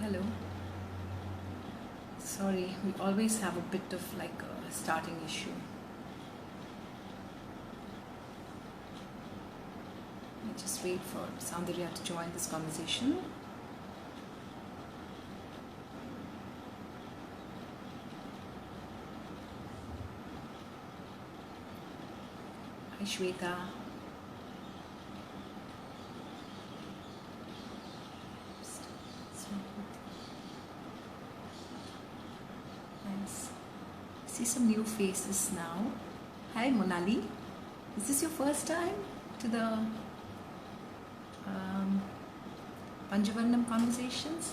Hello. Sorry, we always have a bit of like a starting issue. I just wait for Soundarya to join this conversation. Hi Shweta. Nice. See some new faces now. Hi Monali. Is this your first time to the Panjavarnam conversations?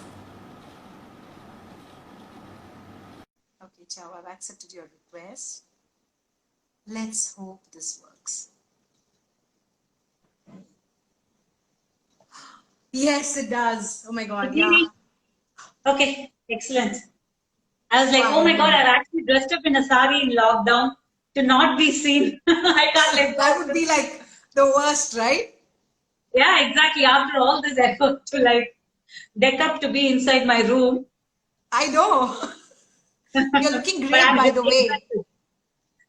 Okay, ciao. I've accepted your request. Let's hope this works. Yes, it does. Oh my God, yeah. Okay, excellent. I was like, oh my God, I've actually dressed up in a sari in lockdown to not be seen. I can't let That go. would be like the worst, right? Yeah, exactly. After all this effort to like deck up to be inside my room. I know. You're looking But great, I'm by really the way. excited.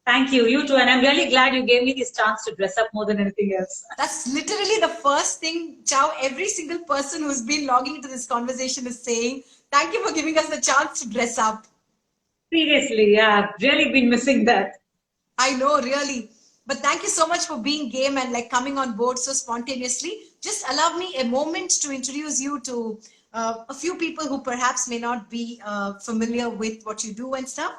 Thank you. You too. And I'm really glad you gave me this chance to dress up more than anything else. That's literally the first thing, Chow, every single person who's been logging into this conversation is saying, thank you for giving us the chance to dress up. Seriously, yeah, I've really been missing that. I know, really. But thank you so much for being game and like coming on board so spontaneously. Just allow me a moment to introduce you to a few people who perhaps may not be familiar with what you do and stuff.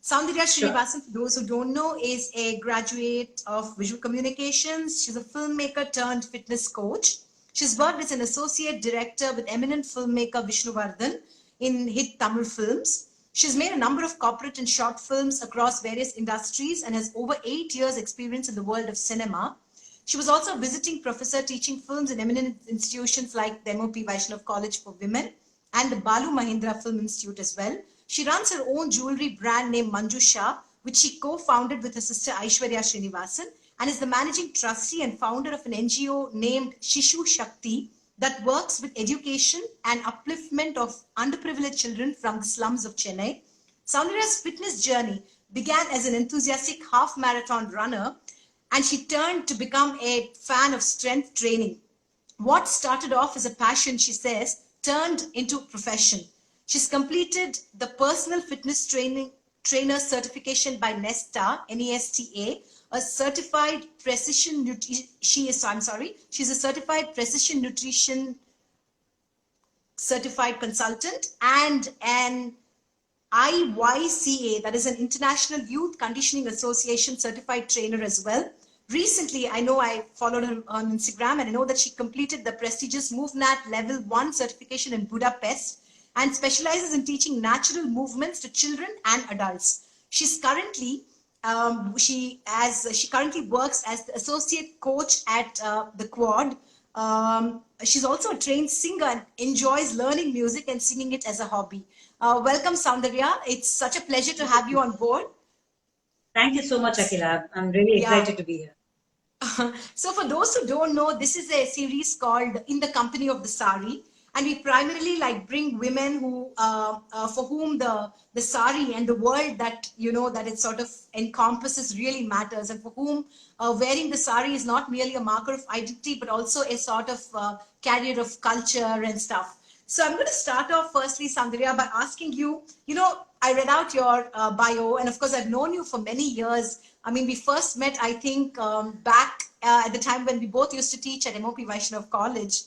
Soundarya Sure. Sreenivasan, for those who don't know, is a graduate of visual communications. She's a filmmaker turned fitness coach. She's worked as an associate director with eminent filmmaker Vishnuvardhan in hit Tamil films. She's made a number of corporate and short films across various industries and has over 8 years experience in the world of cinema. She was also a visiting professor teaching films in eminent institutions like the MOP Vaishnav College for Women and the Balu Mahindra Film Institute as well. She runs her own jewelry brand named Manjusha, which she co-founded with her sister Aishwarya Srinivasan, and is the managing trustee and founder of an NGO named Shishu Shakthi that works with education and upliftment of underprivileged children from the slums of Chennai. Soundarya's fitness journey began as an enthusiastic half marathon runner, and she turned to become a fan of strength training. What started off as a passion, she says, turned into a profession. She's completed the personal fitness trainer certification by NESTA, NESTA, a certified precision nutrition. She's a certified precision nutrition certified consultant and an IYCA, that is an International Youth Conditioning Association certified trainer as well. Recently, I know I followed her on Instagram and I know that she completed the prestigious MoveNat Level 1 certification in Budapest and specializes in teaching natural movements to children and adults. She's currently she currently works as the associate coach at the Quad. She's also a trained singer and enjoys learning music and singing it as a hobby. Welcome, Soundarya. It's such a pleasure to have you on board. Thank you so much, Akhila. I'm really excited to be here. So for those who don't know, this is a series called In the Company of the Saree, and we primarily like bring women who for whom the sari and the world that that it sort of encompasses really matters, and for whom wearing the sari is not merely a marker of identity but also a sort of carrier of culture and stuff. So I'm going to start off firstly, Soundarya, by asking you, I read out your bio, and of course I've known you for many years. I mean, we first met, I think, back at the time when we both used to teach at MOP Vaishnav College.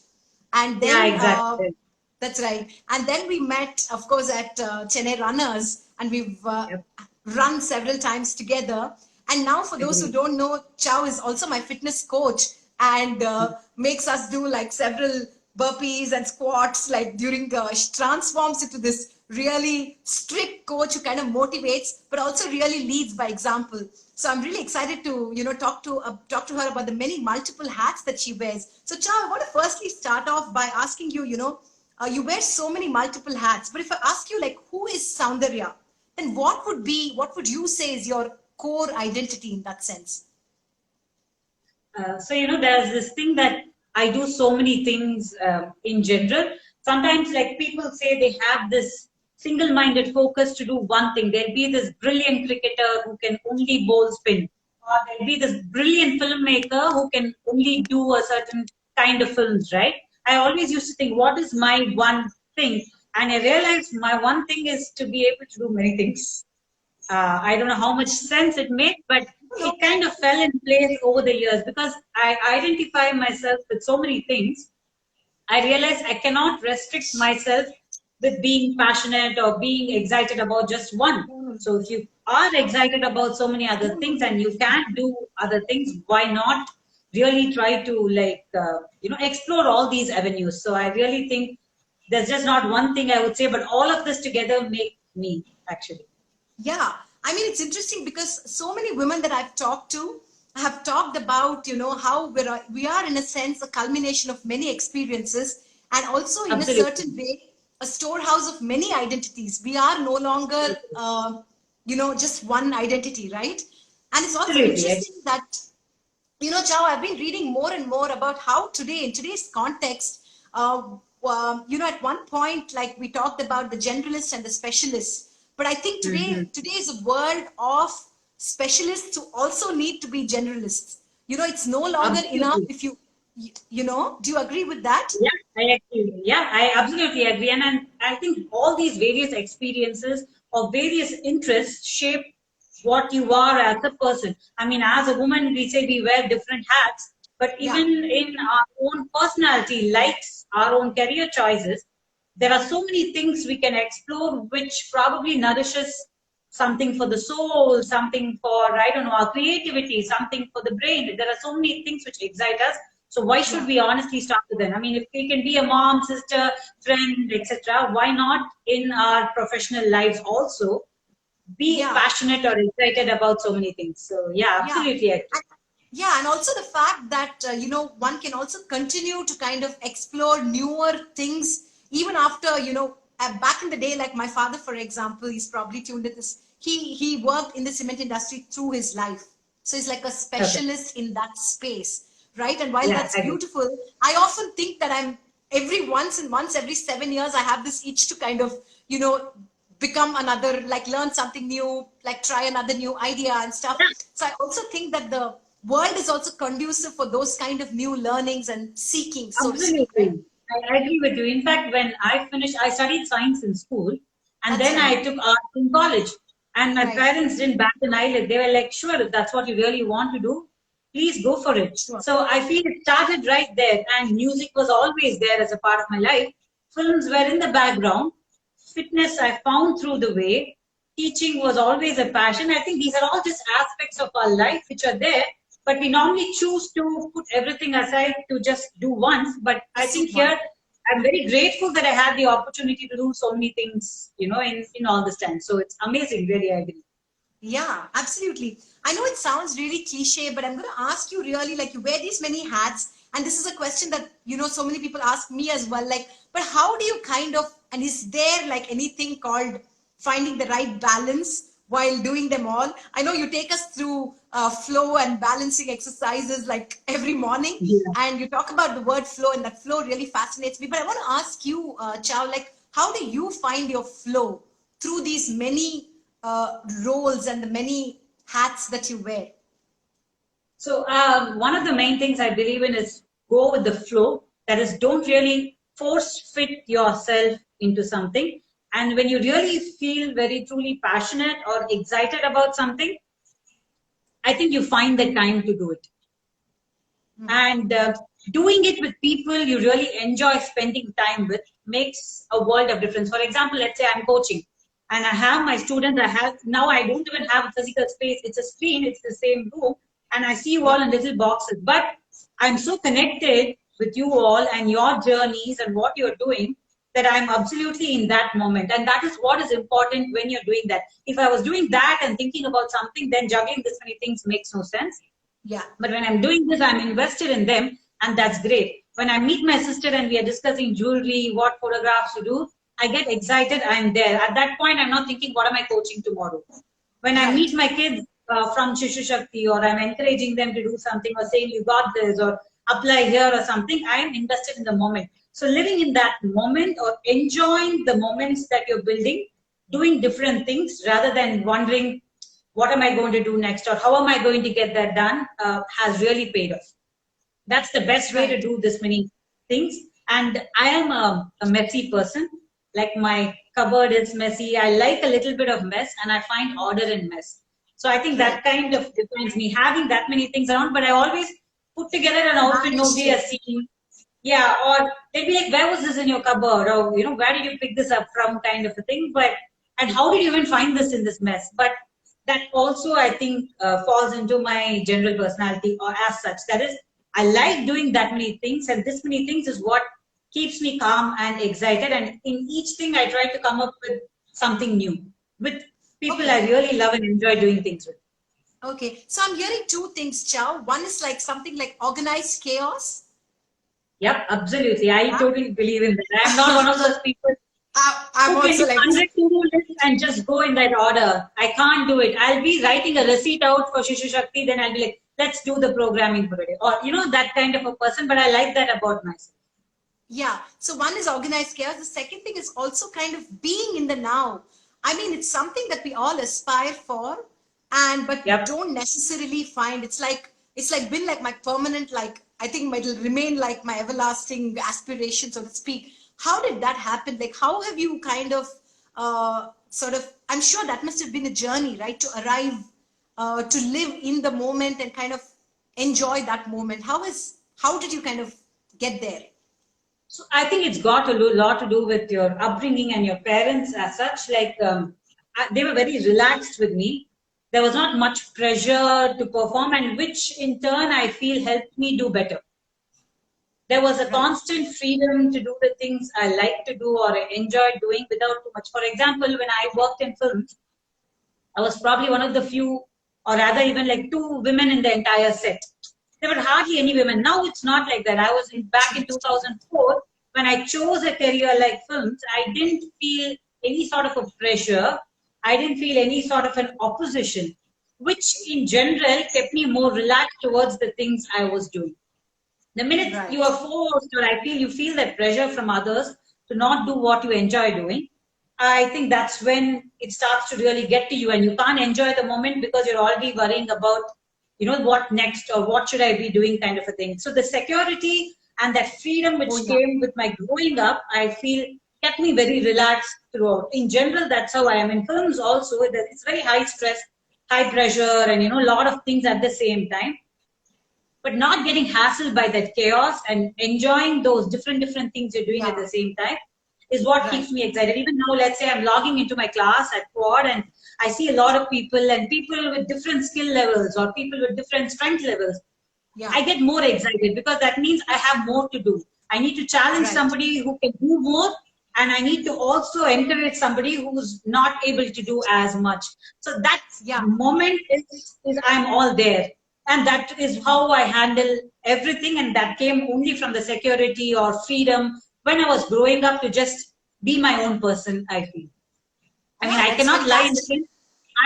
And then, Yeah, exactly. that's right. And then we met, of course, at Chennai Runners, and we've Yep. run several times together. And now, for those who Agreed. don't know, Chow is also my fitness coach and makes us do like several burpees and squats, like during the, she transforms into this really strict coach who kind of motivates, but also really leads by example. So I'm really excited to, talk to her about the many multiple hats that she wears. So Chow, I want to firstly start off by asking you, you wear so many multiple hats, but if I ask you like, who is Soundarya? Then what would you say is your core identity in that sense? So, there's this thing that I do so many things in general. sometimes like people say they have this single-minded focus to do one thing. There'll be this brilliant cricketer who can only bowl spin, or there'll be this brilliant filmmaker who can only do a certain kind of films, right? I always used to think, what is my one thing? And I realized my one thing is to be able to do many things. I don't know how much sense it made, but it kind of fell in place over the years because I identify myself with so many things. I realized I cannot restrict myself with being passionate or being excited about just one. So if you are excited about so many other things and you can do other things, why not really try to explore all these avenues? So I really think there's just not one thing I would say, but all of this together make me actually. Yeah, I mean, it's interesting because so many women that I've talked to have talked about, how we are in a sense a culmination of many experiences, and also in Absolutely. a certain way a storehouse of many identities. We are no longer, just one identity, right? And it's also Absolutely. interesting that, Chow, I've been reading more and more about how today, in today's context, at one point, like we talked about the generalists and the specialists, but I think today is a world of specialists who also need to be generalists. It's no longer Absolutely. enough if do you agree with that? Yeah, I agree. Yeah, I absolutely agree. And I think all these various experiences or various interests shape what you are as a person. I mean, as a woman, we say we wear different hats, but even in our own personality, likes, our own career choices, there are so many things we can explore which probably nourishes something for the soul, something for, I don't know, our creativity, something for the brain. There are so many things which excite us. So why should we honestly start with them? I mean, if we can be a mom, sister, friend, etc., why not in our professional lives also be passionate or excited about so many things? So yeah, absolutely. And also the fact that one can also continue to kind of explore newer things even after back in the day, like my father, for example, he's probably tuned in this. He worked in the cement industry through his life, so he's like a specialist in that space, right? And while that's beautiful, I often think that I'm every 7 years I have this itch to kind of become another, like learn something new, like try another new idea and stuff. So I also think that the world is also conducive for those kind of new learnings and seeking. So absolutely. I agree with you. In fact, when I finished, I studied science in school, and then I took art in college. And my parents didn't bat an eyelid. They were like, sure, if that's what you really want to do, please go for it. Sure. So I feel it started right there. And music was always there as a part of my life. Films were in the background. Fitness I found through the way. Teaching was always a passion. I think these are all just aspects of our life which are there. But we normally choose to put everything aside to just do once. But I think here, I'm very grateful that I had the opportunity to do so many things, in all this time. So it's amazing, really, I agree. Yeah, absolutely. I know it sounds really cliche, but I'm going to ask you really, like you wear these many hats. And this is a question that, so many people ask me as well, like, but how do you and is there like anything called finding the right balance while doing them all? I know you take us through flow and balancing exercises like every morning, and you talk about the word flow, and that flow really fascinates me. But I want to ask you, Chow, like, how do you find your flow through these many roles and the many hats that you wear? So one of the main things I believe in is go with the flow. That is, don't really force fit yourself into something. And when you really feel very truly passionate or excited about something, I think you find the time to do it. And doing it with people you really enjoy spending time with makes a world of difference. For example, let's say I'm coaching and I have my students. Now I don't even have a physical space. It's a screen. It's the same room. And I see you all in little boxes. But I'm so connected with you all and your journeys and what you're doing that I'm absolutely in that moment. And that is what is important when you're doing that. If I was doing that and thinking about something, then juggling this many things makes no sense. Yeah. But when I'm doing this, I'm invested in them, and that's great. When I meet my sister and we are discussing jewelry, what photographs to do, I get excited, I'm there. At that point, I'm not thinking, what am I coaching tomorrow? When I meet my kids from Shishu Shakthi, or I'm encouraging them to do something or saying, you got this, or apply here or something, I am invested in the moment. So living in that moment or enjoying the moments that you're building, doing different things rather than wondering what am I going to do next or how am I going to get that done has really paid off. That's the best way to Right. do this many things. And I am a messy person. Like my cupboard is messy. I like a little bit of mess and I find order in mess. So I think Right. that kind of defines me, having that many things around, but I always put together an outfit Managed nobody it. has seen. Yeah, or they'd be like, where was this in your cupboard? Or, where did you pick this up from kind of a thing. But, and how did you even find this in this mess? But that also, I think, falls into my general personality or as such. That is, I like doing that many things, and this many things is what keeps me calm and excited. And in each thing, I try to come up with something new with people I Okay. really love and enjoy doing things with. Okay. So I'm hearing two things, Chow. One is like something like organized chaos. Yep, absolutely. I Yeah. totally believe in that. I'm not one of those people I'm who can also do like, 100 to-do lists and just go in that order. I can't do it. I'll be writing a receipt out for Shishu Shakthi, then I'll be like, let's do the programming for it. Or, that kind of a person, but I like that about myself. yeah. So one is organized chaos. The second thing is also kind of being in the now. I mean, it's something that we all aspire for, and but Yep. don't necessarily find. It's like been like my permanent, like I think it'll remain like my everlasting aspiration, so to speak. How did that happen? Like, how have you kind of sort of? I'm sure that must have been a journey, right, to arrive, to live in the moment and kind of enjoy that moment. How did you kind of get there? So I think it's got a lot to do with your upbringing and your parents as such. Like they were very relaxed with me. There was not much pressure to perform, and which in turn I feel helped me do better. There was a Right. constant freedom to do the things I like to do or I enjoy doing without too much. For example, when I worked in films, I was probably one of the few, or rather even like two women in the entire set. There were hardly any women. Now it's not like that. I was back in 2004 when I chose a career like films. I didn't feel any sort of a pressure. I didn't feel any sort of an opposition, which in general kept me more relaxed towards the things I was doing. The minute you Right. are forced, or I feel you feel that pressure from others to not do what you enjoy doing, I think that's when it starts to really get to you, and you can't enjoy the moment because you're already worrying about, what next or what should I be doing, kind of a thing. So the security and that freedom Oh which yeah. came with my growing up, I feel kept me very relaxed throughout. In general, that's how I am. In films also, it's very high stress, high pressure, and a lot of things at the same time, but not getting hassled by that chaos and enjoying those different things you're doing at Yeah. the same time is what Right. keeps me excited. Even now, let's say I'm logging into my class at Quad and I see a lot of people and people with different skill levels or people with different strength levels. Yeah. I get more excited because that means I have more to do. I need to challenge Right. somebody who can do more, and I need to also encourage somebody who's not able to do as much. So that Yeah. moment is I'm all there. And that is how I handle everything. And that came only from the security or freedom when I was growing up to just be my own person, I feel. I mean, Yeah, I that's cannot lie in the fantastic. sense.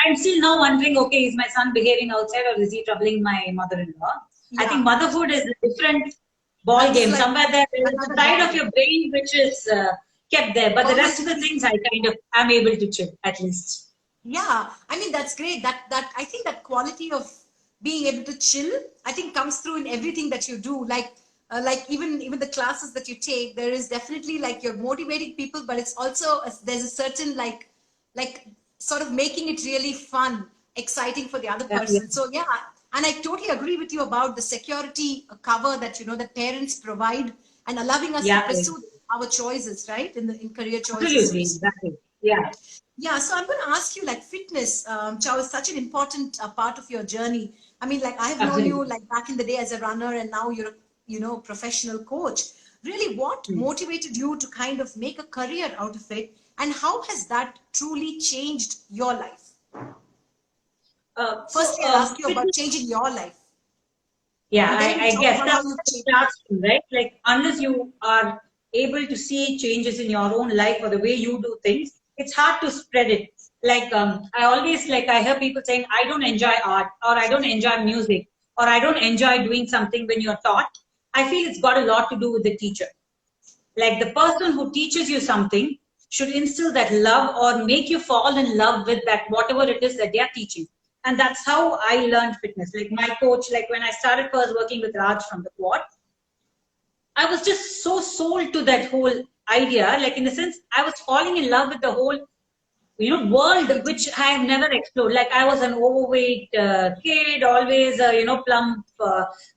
I'm still now wondering, okay, is my son behaving outside or is he troubling my mother-in-law? I Yeah. think motherhood is a different ball That's game. like Somewhere there is a another side ball of game. your brain which is kept there, but the rest of the Permanently. things I kind of am able to chill at least. Yeah. I mean, that's great. That I think that quality of being able to chill, I think comes through in everything that you do. Like even the classes that you take, there is definitely like you're motivating people, but it's also there's a certain like sort of making it really fun, exciting for the other Yeah, yeah, person. So yeah, and I totally agree with you about the security cover that that parents provide and allowing us to yeah, yeah. pursue our choices, right? In career choices, so Absolutely, to speak. exactly. Yeah, Yeah, so I'm going to ask you, like, fitness, Chow, is such an important part of your journey. I mean, like, I've known you absolutely. like back in the day as a runner, and now you're a, professional coach. Really, what Hmm. motivated you to kind of make a career out of it, and how has that truly changed your life? Firstly, I'll ask you about Fitness. changing your life, Yeah, and then we'll I talk guess about how that's you've where it changed. starts from, right? Like, unless you are able to see changes in your own life or the way you do things, it's hard to spread it. Like, I always, like, I hear people saying, I don't enjoy art, or I don't enjoy music, or I don't enjoy doing something when you're taught. I feel it's got a lot to do with the teacher. Like the person who teaches you something should instill that love or make you fall in love with that, whatever it is that they are teaching. And that's how I learned fitness. Like my coach, like when I started first working with Raj from the quad, I was just so sold to that whole idea. Like in the sense, I was falling in love with the whole, world which I have never explored. Like I was an overweight kid, always, plump.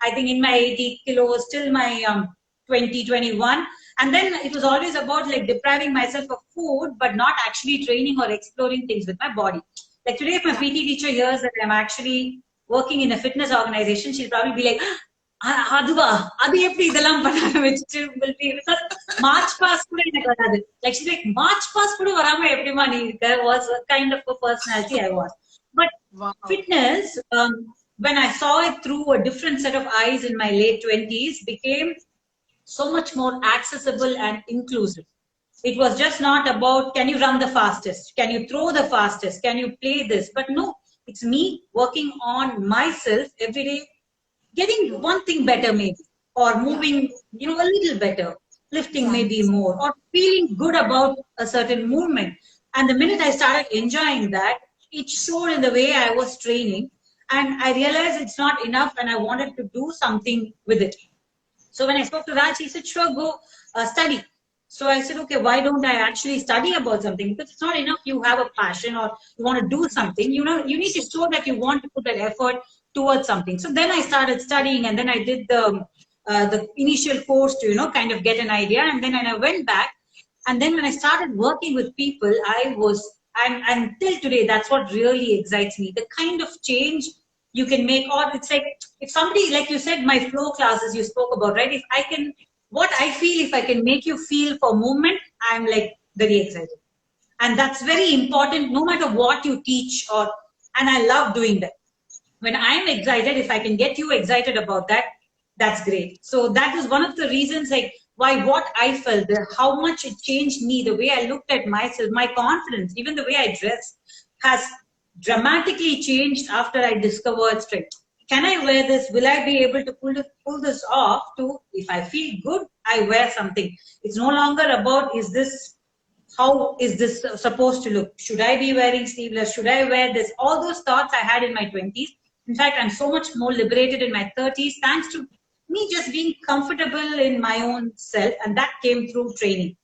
I think in my 80 kilos till my 2021. And then it was always about like depriving myself of food, but not actually training or exploring things with my body. Like today, if my PT teacher hears that I'm actually working in a fitness organization, she'll probably be like, அதுவா அது எப்படி இதெல்லாம் பண்ண வச்சுட்டு will be because March pass கூட எனக்கு வராது. Like she's like March pass கூட வராம எப்படிமா நீ இருக்க was a kind of a personality I was. But fitness, when I saw it through a different set of eyes in my late 20s, became so much more accessible and inclusive. It was just not about, can you run the fastest? Can you throw the fastest? Can you play this? But no, it's me working on myself every day, getting one thing better maybe, or moving, a little better, lifting maybe more, or feeling good about a certain movement. And the minute I started enjoying that, it showed in the way I was training. And I realized it's not enough and I wanted to do something with it. So when I spoke to Raj, he said, sure, go study. So I said, okay, why don't I actually study about something? Because it's not enough you have a passion or you want to do something. You need to show that you want to put that effort towards something. So then I started studying, and then I did the initial course to, kind of get an idea. And then when I went back, and then when I started working with people, and until today, that's what really excites me. The kind of change you can make, or it's like, if somebody, like you said, my flow classes you spoke about, right? What I feel, if I can make you feel for movement, I'm like very excited. And that's very important, no matter what you teach, and I love doing that. When I'm excited, if I can get you excited about that, that's great. So that is one of the reasons, like, why what I felt, how much it changed me, the way I looked at myself, my confidence, even the way I dress has dramatically changed after I discovered strength. Can I wear this? Will I be able to pull this off? To, if I feel good, I wear something. It's no longer about, how is this supposed to look? Should I be wearing sleeveless? Should I wear this? All those thoughts I had in my 20s. In fact, I'm so much more liberated in my 30s, thanks to me just being comfortable in my own self. And that came through training.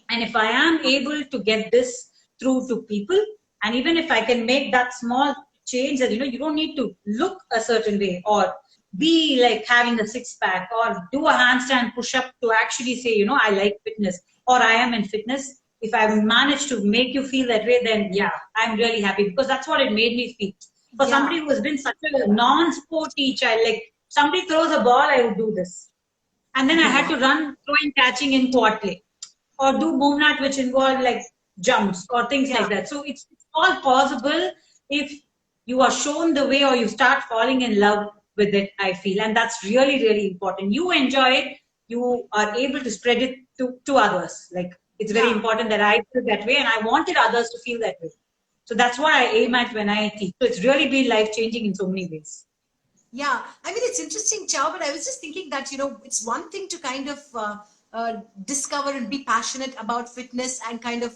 And if I am able to get this through to people, and even if I can make that small change that, you don't need to look a certain way or be like having a six-pack or do a handstand push-up to actually say, I like fitness or I am in fitness. If I manage to make you feel that way, then yeah, I'm really happy, because that's what it made me feel. For somebody who has been such a non-sporty child, like somebody throws a ball, I would do this. And then I had to run throwing, catching in quad play, or do boomnat, which involved like jumps or things like that. So it's all possible if you are shown the way or you start falling in love with it, I feel. And that's really, really important. You enjoy it, you are able to spread it to others. Like it's very important that I feel that way, and I wanted others to feel that way. So that's what I aim at when I teach. So it's really been life-changing in so many ways. Yeah, I mean, it's interesting, Chow, but I was just thinking that, it's one thing to kind of discover and be passionate about fitness and kind of,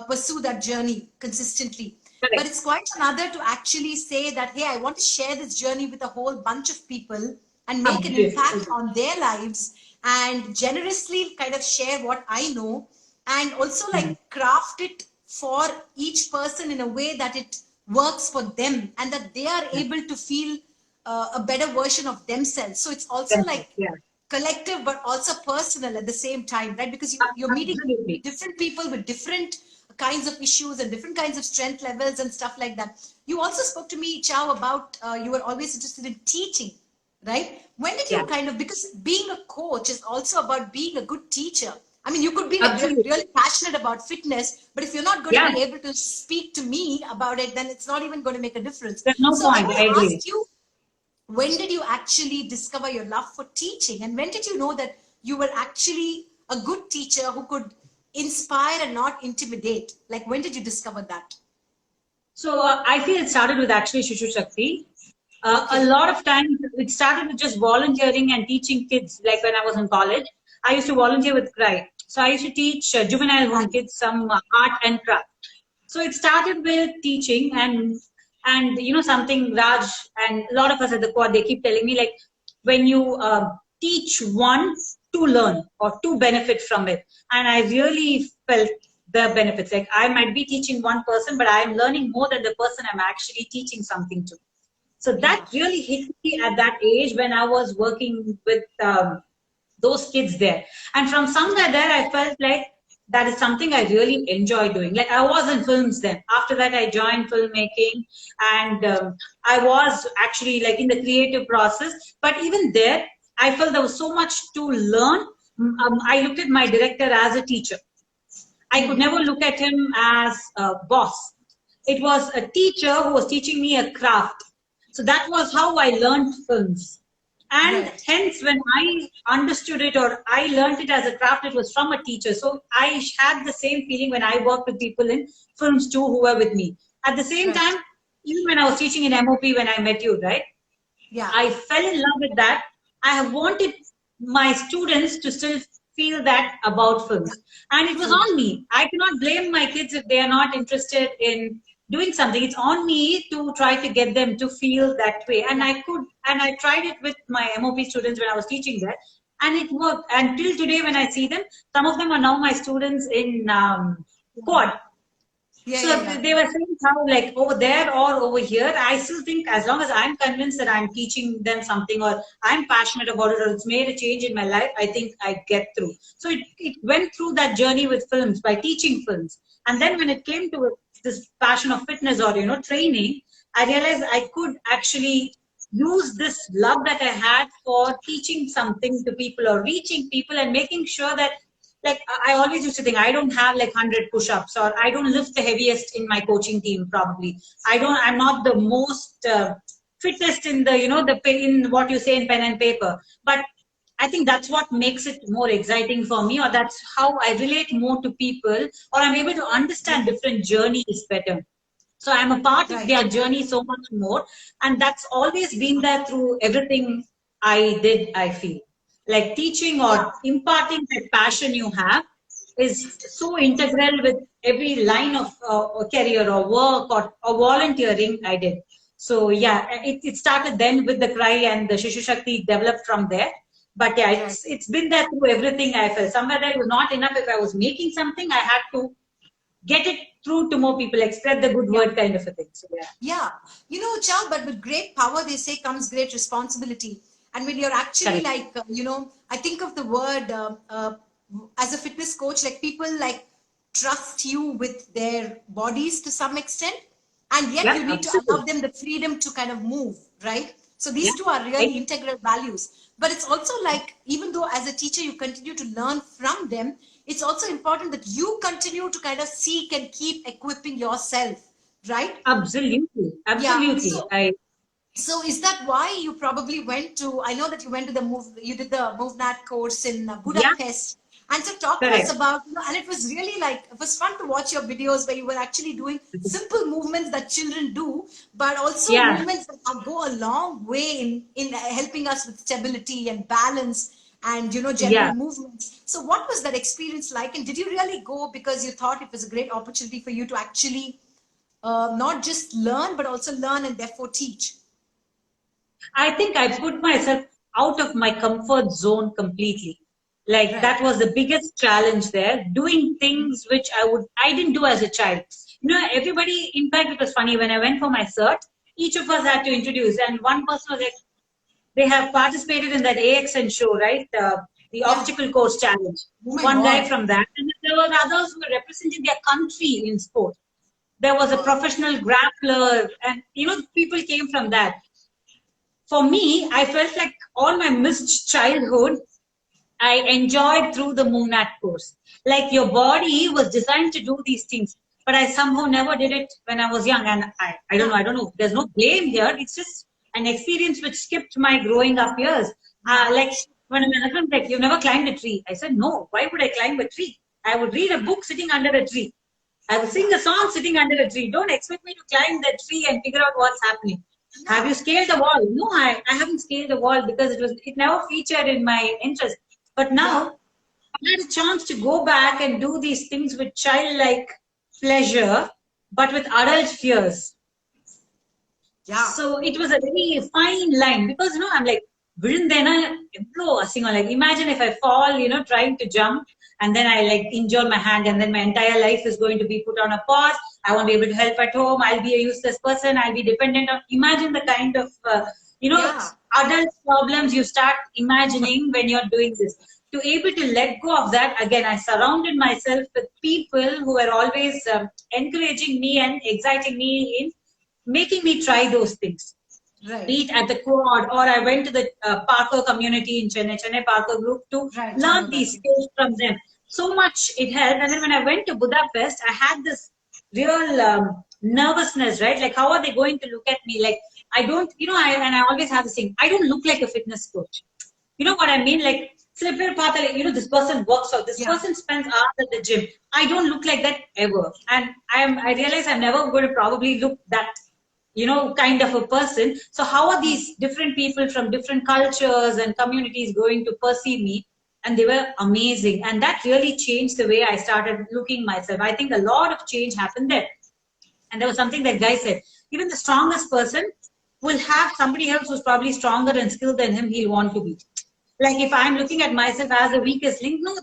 pursue that journey consistently. Correct. But it's quite another to actually say that, hey, I want to share this journey with a whole bunch of people and make an impact on their lives, and generously kind of share what I know, and also like craft it for each person in a way that it works for them and that they are able to feel a better version of themselves. So it's also like collective but also personal at the same time, right? Because you're meeting different people with different kinds of issues and different kinds of strength levels and stuff like that. You also spoke to me, Chow, about you were always interested in teaching, right? When did you kind of, because being a coach is also about being a good teacher. I mean, you could be like really passionate about fitness, but if you're not going to be able to speak to me about it, then it's not even going to make a difference. There's no point. I asked you, when did you actually discover your love for teaching? And when did you know that you were actually a good teacher who could inspire and not intimidate? Like, when did you discover that? So I feel it started with actually Shishu Shakthi. A lot of times it started with just volunteering and teaching kids, like when I was in college. I used to volunteer with CRY. So I used to teach juvenile home kids some art and craft. So it started with teaching, and you know something, Raj and a lot of us at the quad, they keep telling me, like, when you teach one to learn or to benefit from it, and I really felt the benefits. Like, I might be teaching one person, but I am learning more than the person I'm actually teaching something to. So that really hit me at that age when I was working with those kids there. And from somewhere there, I felt like that is something I really enjoy doing. Like, I was in films then. After that, I joined filmmaking, and I was actually like in the creative process. But even there, I felt there was so much to learn. I looked at my director as a teacher. I could never look at him as a boss. It was a teacher who was teaching me a craft. So that was how I learned films. And hence, when I understood it or I learned it as a craft, it was from a teacher. So I had the same feeling when I worked with people in films too who were with me. At the same time, even when I was teaching in MOP when I met you, right? Yeah. I fell in love with that. I have wanted my students to still feel that about films. And it was on me. I cannot blame my kids if they are not interested in doing something. It's on me to try to get them to feel that way. And I tried it with my MOP students when I was teaching that. And it worked. And till today, when I see them, some of them are now my students in quad. They were saying how, like, over there or over here, I still think as long as I'm convinced that I'm teaching them something or I'm passionate about it or it's made a change in my life, I think I get through. So it went through that journey with films by teaching films. And then when it came to this passion of fitness or, you know, training, I realized I could actually use this love that I had for teaching something to people or reaching people and making sure that, like, I always used to think I don't have like 100 push-ups or I don't lift the heaviest in my coaching team. Probably I'm not the most fittest in the, you know, in what you say in pen and paper. But I think that's what makes it more exciting for me, or that's how I relate more to people, or I'm able to understand different journeys better. So I'm a part of their journey so much more, and that's always been there through everything I did. I feel like teaching or imparting that passion you have is so integral with every line of career or work or volunteering I did. So yeah, it started then with the CRY, and the Shishu Shakthi developed from there. But yeah, it's been there through everything I felt. Somewhere there was not enough. If I was making something, I had to get it through to more people, like spread the good word kind of a thing. So yeah. You know, Chal, but with great power, they say, comes great responsibility. And when you're actually like, you know, I think of the word as a fitness coach, like people like trust you with their bodies to some extent, and yet you need to allow them the freedom to kind of move, right? So these two are really integral values. But it's also like, even though as a teacher you continue to learn from them, it's also important that you continue to kind of seek and keep equipping yourself, right? Absolutely. Absolutely. Yeah. So is that why you probably went to, I know that you went to you did the MoveNat course in Budapest. And so talk to us about, you know, and it was really like, it was fun to watch your videos where you were actually doing simple movements that children do, but also movements that go a long way in helping us with stability and balance and, you know, general movements. So what was that experience like? And did you really go because you thought it was a great opportunity for you to actually not just learn, but also learn and therefore teach? I think I put myself out of my comfort zone completely. Like that was the biggest challenge there, doing things which I didn't do as a child. You know, everybody, in fact, it was funny when I went for my cert, each of us had to introduce, and one person was like, they have participated in that AXN show, right? The obstacle course challenge. One guy from that, and there were others who were representing their country in sport. There was a professional grappler, and you know, people came from that. For me, I felt like all my missed childhood, I enjoyed through the MoveNat course. Like your body was designed to do these things, but I somehow never did it when I was young. And I don't know. There's no blame here. It's just an experience which skipped my growing up years. Like when my husband was like, "You've never climbed a tree." I said, "No. Why would I climb a tree? I would read a book sitting under a tree. I would sing a song sitting under a tree. Don't expect me to climb that tree and figure out what's happening." Have you scaled the wall? No, I haven't scaled the wall because it never featured in my interest. But now I had a chance to go back and do these things with childlike pleasure, but with adult fears. Yeah. So it was a very fine line because I'm like, like imagine if I fall, trying to jump and then I like injure my hand and then my entire life is going to be put on a pause. I won't be able to help at home. I'll be a useless person. I'll be dependent on. Imagine the kind of Yeah. adult problems you start imagining when you're doing this. To able to let go of that, again, I surrounded myself with people who were always encouraging me and exciting me in making me try those things. Right. Be it at the quad, or I went to the Parker community in Chennai Parker group to Right. I learn know that. these skills from them. So much it helped. And then when I went to Budapest, I had this real nervousness, right? Like, how are they going to look at me? Like, I don't, and I always have this thing, I don't look like a fitness coach. You know what I mean? Like, this person works out, this Yeah. person spends hours at the gym. I don't look like that ever. And I realize I'm never going to probably look that kind of a person. So how are these different people from different cultures and communities going to perceive me? And they were amazing. And that really changed the way I started looking myself. I think a lot of change happened there. And there was something that guy said, even the strongest person will have somebody else who's probably stronger and skilled than him, he'll want to be. Like if I'm looking at myself as the weakest link, no,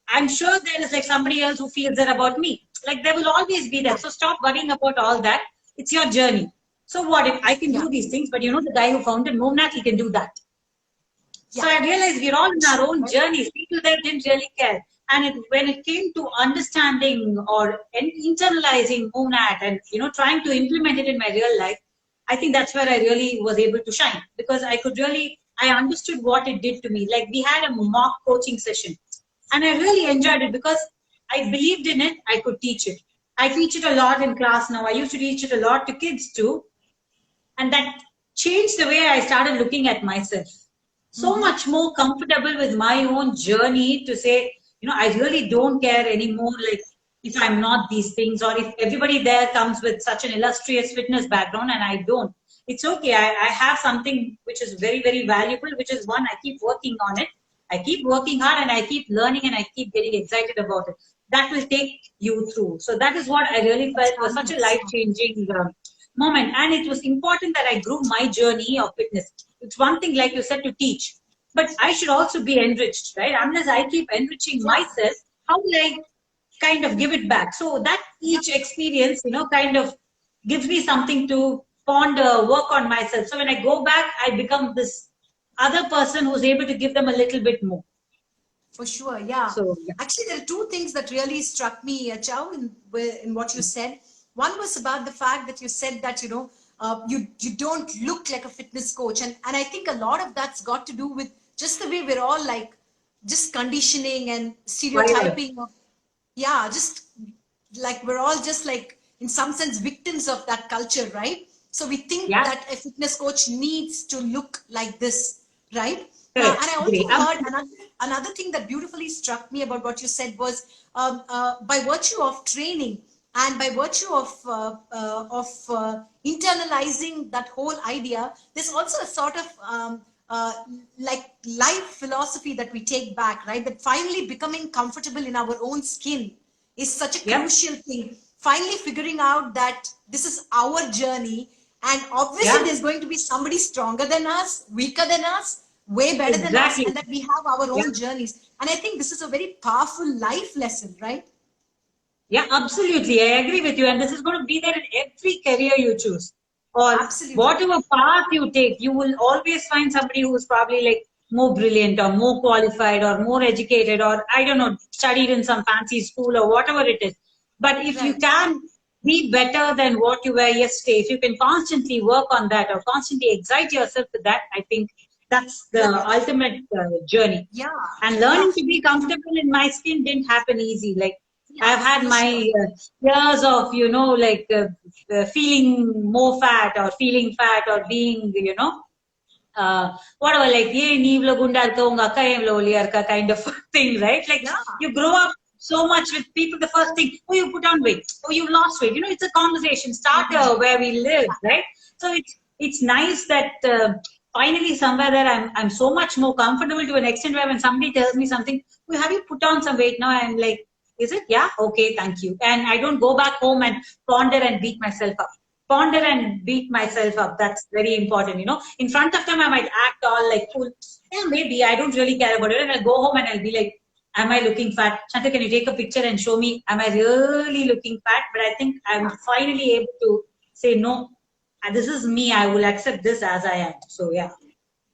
I'm sure there is like somebody else who feels that about me. Like there will always be that. So stop worrying about all that. It's your journey. So what if I can Yeah. do these things, but the guy who founded Movnat, he can do that. Yeah. So I realized we're all in our own journeys. People there didn't really care. And when it came to understanding or internalizing Movnat and trying to implement it in my real life, I think that's where I really was able to shine because I understood what it did to me. Like we had a mock coaching session and I really enjoyed it because I believed in it. I could teach it. I teach it a lot in class now. I used to teach it a lot to kids too. And that changed the way I started looking at myself. So much more comfortable with my own journey to say, I really don't care anymore. Like if I'm not these things or if everybody there comes with such an illustrious fitness background and I don't, it's okay. I have something which is very, very valuable, which is one, I keep working on it. I keep working hard and I keep learning and I keep getting excited about it. That will take you through. So that is what I really felt was such a life-changing moment. And it was important that I grew my journey of fitness. It's one thing, like you said, to teach, but I should also be enriched, right? Unless I keep enriching myself, how will I kind of give it back? So that each experience, kind of gives me something to ponder, work on myself. So when I go back, I become this other person who's able to give them a little bit more. For sure, yeah. So yeah. Actually, there are two things that really struck me, Chow, in what you said. One was about the fact that you said that you don't look like a fitness coach, and I think a lot of that's got to do with just the way we're all like just conditioning and stereotyping of, yeah, just like we're all just like in some sense victims of that culture, right? So we think that a fitness coach needs to look like this, right? And I also heard another thing that beautifully struck me about what you said was by virtue of training and by virtue of internalizing that whole idea, there's also a sort of like life philosophy that we take back, right? That finally becoming comfortable in our own skin is such a crucial thing. Finally figuring out that this is our journey, and obviously there's going to be somebody stronger than us, weaker than us, way better than us, and that we have our own journeys. And I think this is a very powerful life lesson, right? Yeah, absolutely. I agree with you. And this is going to be there in every career you choose. Or whatever path you take, you will always find somebody who's probably like more brilliant or more qualified or more educated or, I don't know, studied in some fancy school or whatever it is. But if you can be better than what you were yesterday, if you can constantly work on that or constantly excite yourself with that, I think that's the ultimate journey. Yeah. And learning to be comfortable in my skin didn't happen easy. Like I've had my years of, feeling more fat or feeling fat or being, whatever, like, kind of thing, right? Like you grow up so much with people, the first thing, oh, you put on weight, oh, you lost weight. It's a conversation starter where we live, right? So it's nice that finally somewhere there I'm so much more comfortable to an extent where when somebody tells me something, well, have you put on some weight now? I'm like, is it? Yeah, okay, thank you. And I don't go back home and ponder and beat myself up. Ponder and beat myself up. That's very important, you know. In front of them, I might act all like cool. Yeah, maybe I don't really care about it. And I'll go home and I'll be like, am I looking fat? Shanta, can you take a picture and show me? Am I really looking fat? But I think I'm finally able to say no. This is me. I will accept this as I am. So yeah.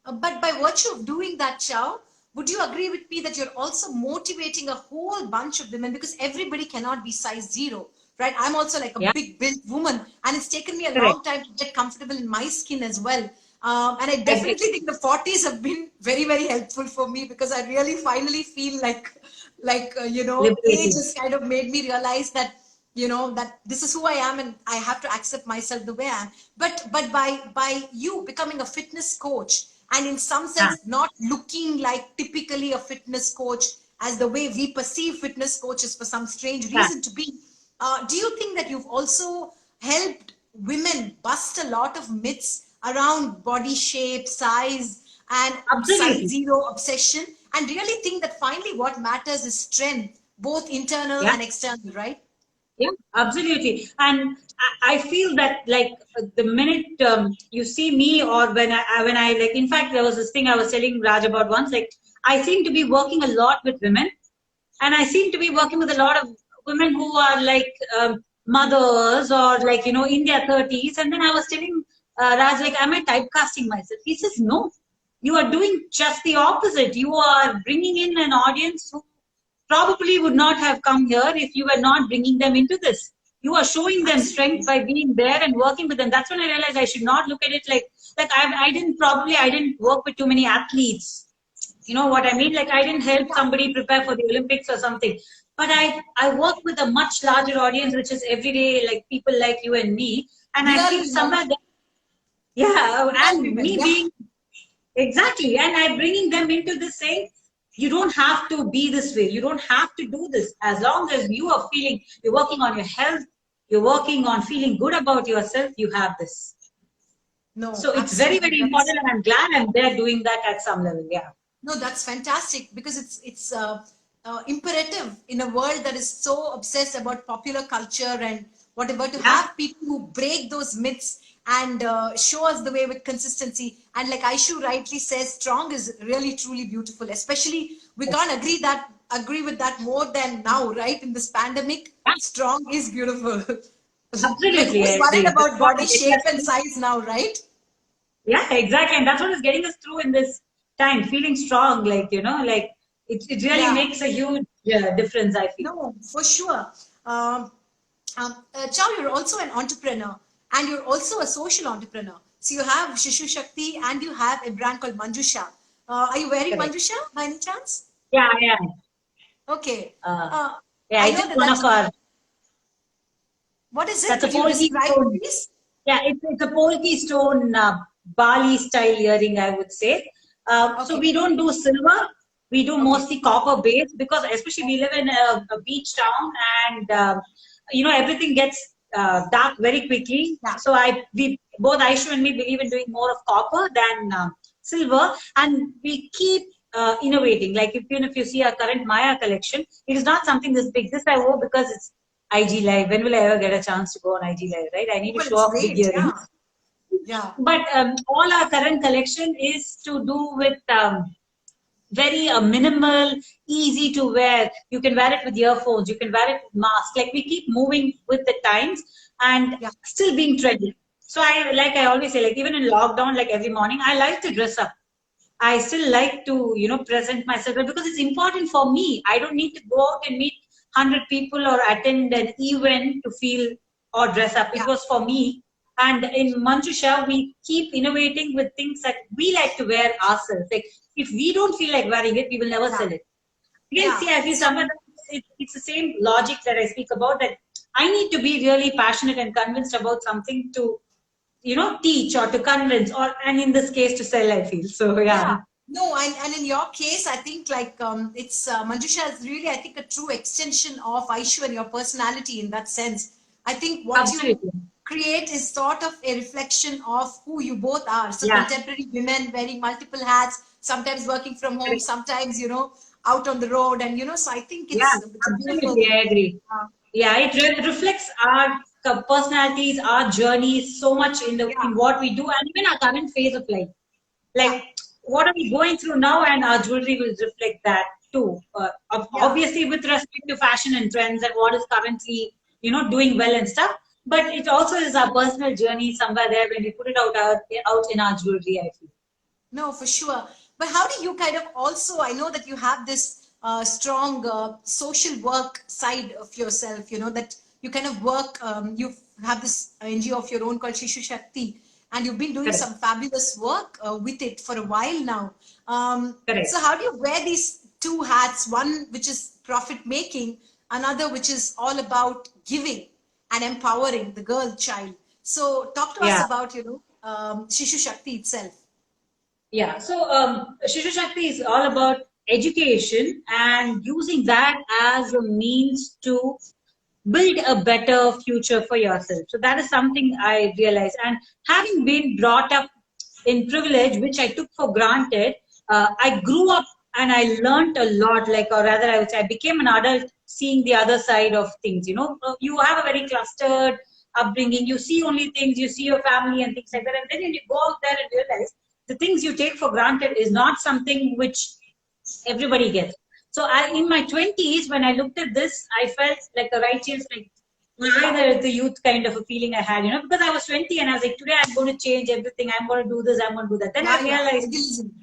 But by virtue of doing that, Chow, would you agree with me that you're also motivating a whole bunch of women, because everybody cannot be size 0, right? I'm also like a Yeah. big built woman, and it's taken me a Correct. long time to get comfortable in my skin as well. And I Agree. definitely think the 40s have been very, very helpful for me, because I really finally feel like age Liberating. has kind of made me realize that that this is who I am, and I have to accept myself the way I am. But by you becoming a fitness coach, and in some Ah, sense not looking like typically a fitness coach as the way we perceive fitness coaches for some strange ah, reason to be, do you think that you've also helped women bust a lot of myths around body shape, size, and size absolutely. 0 obsession, and really think that finally what matters is strength, both internal Yeah. and external, right? Yeah, absolutely. And I feel that like the minute you see me, or when I like, in fact, there was this thing I was telling Raj about once, like I seem to be working a lot with women, and I seem to be working with a lot of women who are like mothers or like, in their 30s. And then I was telling Raj, like, am I typecasting myself? He says, no, you are doing just the opposite. You are bringing in an audience who probably would not have come here if you were not bringing them into this. You are showing them strength Absolutely. by being there and working with them. That's when I realized I should not look at it like I didn't work with too many athletes. You know what I mean? Like I didn't help Yeah, somebody prepare for the Olympics or something. But I work with a much larger audience, which is everyday like people like you and me. And I real feel women, somewhere that, yeah, real and women, me yeah. being exactly, and I'm bringing them into this saying, you don't have to be this way. You don't have to do this. As long as you are feeling, you're working on your health, you're working on feeling good about yourself, you have this. No, So it's very, absolutely. very That's important, and I'm glad I'm there doing that at some level. Yeah. No, that's fantastic, because it's imperative in a world that is so obsessed about popular culture and whatever, to Yeah. have people who break those myths and show us the way with consistency. And like Aishu rightly says, strong is really truly beautiful. Especially, we can't agree with that more than now, right? In this pandemic, Yeah. strong is beautiful. Like, Absolutely, who's I worried agree. That's about what body is getting shape us and through. size now, right? Yeah, exactly. And that's what is getting us through in this time, feeling strong, like, like it really Yeah. makes a huge difference, I feel. No, for sure. Um, Chow, you're also an entrepreneur, and you're also a social entrepreneur. So you have Shishu Shakthi and you have a brand called Manjusha. Are you wearing Correct. Manjusha by any chance? Yeah, yeah. Okay. Uh, Uh, yeah, I it's know just that one of our, what is it? that's a Could you polki describe it, stone. please? Yeah, it's a polki stone Bali style earring, I would say. So Okay. we don't do silver. We do Okay. mostly copper base because especially we live in a beach town and everything gets dark very quickly. Yeah. So we both Aishu and me believe in doing more of copper than silver, and we keep innovating. Like even if you see our current Maya collection, it is not something this big. This I wore because it's IG Live. When will I ever get a chance to go on IG Live, right? I need Oh, to but show it's off big great. Yeah. earrings. Yeah. But all our current collection is to do with very minimal, easy to wear. You can wear it with earphones. You can wear it with mask. Like we keep moving with the times and Yeah. still being trendy. So I always say, like even in lockdown, like every morning, I like to dress up. I still like to, present myself well because it's important for me. I don't need to go out and meet 100 people or attend an event to feel or dress up. It Yeah. was for me. And in Manjusha, we keep innovating with things that we like to wear ourselves. Like if we don't feel like wearing it, we will never Yeah. sell it. Again, Yeah. see, I feel So, somewhere it's the same logic that I speak about that I need to be really passionate and convinced about something to, teach or to convince or, and in this case, to sell, I feel. So, yeah. yeah. No, and in your case, I think like it's Manjusha is really, I think, a true extension of Aishu and your personality in that sense. I think what you Absolutely. create is sort of a reflection of who you both are. So Yeah. contemporary women wearing multiple hats, sometimes working from home, Correct. sometimes, you know, out on the road. And, you know, so I think Yeah, it's a beautiful, absolutely. I agree. uh, Yeah, it reflects our personalities, our journeys so much in the yeah, in what we do, and even our current phase of life. yeah, Like, what are we going through now, and our jewelry will reflect that too. yeah. Obviously, with respect to fashion and trends and what is currently, doing well and stuff. But it also is our personal journey somewhere there when we put it out in our jewelry, I feel. No, for sure. But how do you kind of also, I know that you have this strong social work side of yourself, you know, that you kind of work, you have this NGO of your own called Shishu Shakthi, and you've been doing Correct. some fabulous work with it for a while now. Correct. So how do you wear these two hats, one which is profit making, another which is all about giving and empowering the girl child? So talk to us Yeah. about, you know, Shishu Shakti itself. Yeah, so Shishu Shakti is all about education and using that as a means to build a better future for yourself. So that is something I realized. And having been brought up in privilege, which I took for granted, I grew up and I learned a lot, like, or rather, I would say, I became an adult seeing the other side of things. You have a very clustered upbringing. You see only things, you see your family and things like that. And then when you go out there and realize the things you take for granted is not something which everybody gets. So in my 20s, when I looked at this, I felt like a righteous, like either the youth kind of a feeling I had, because I was 20 and I was like, today I'm going to change everything. I'm going to do this. I'm going to do that. Then I Yeah, yeah, realized idealism.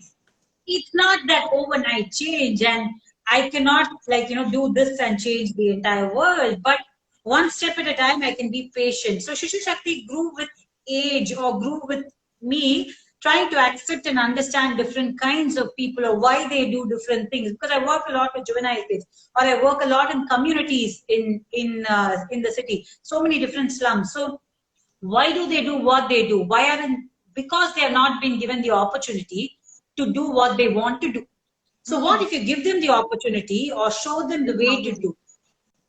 it's not that overnight change, and I cannot do this and change the entire world. But one step at a time, I can be patient. So Shishu Shakti grew with age, or grew with me trying to accept and understand different kinds of people or why they do different things. Because I work a lot with juvenile kids, or I work a lot in communities in the city. So many different slums. So why do they do what they do? Why aren't Because they have not been given the opportunity to do what they want to do. So what Mm. if you give them the opportunity or show them the way to Empowering. do?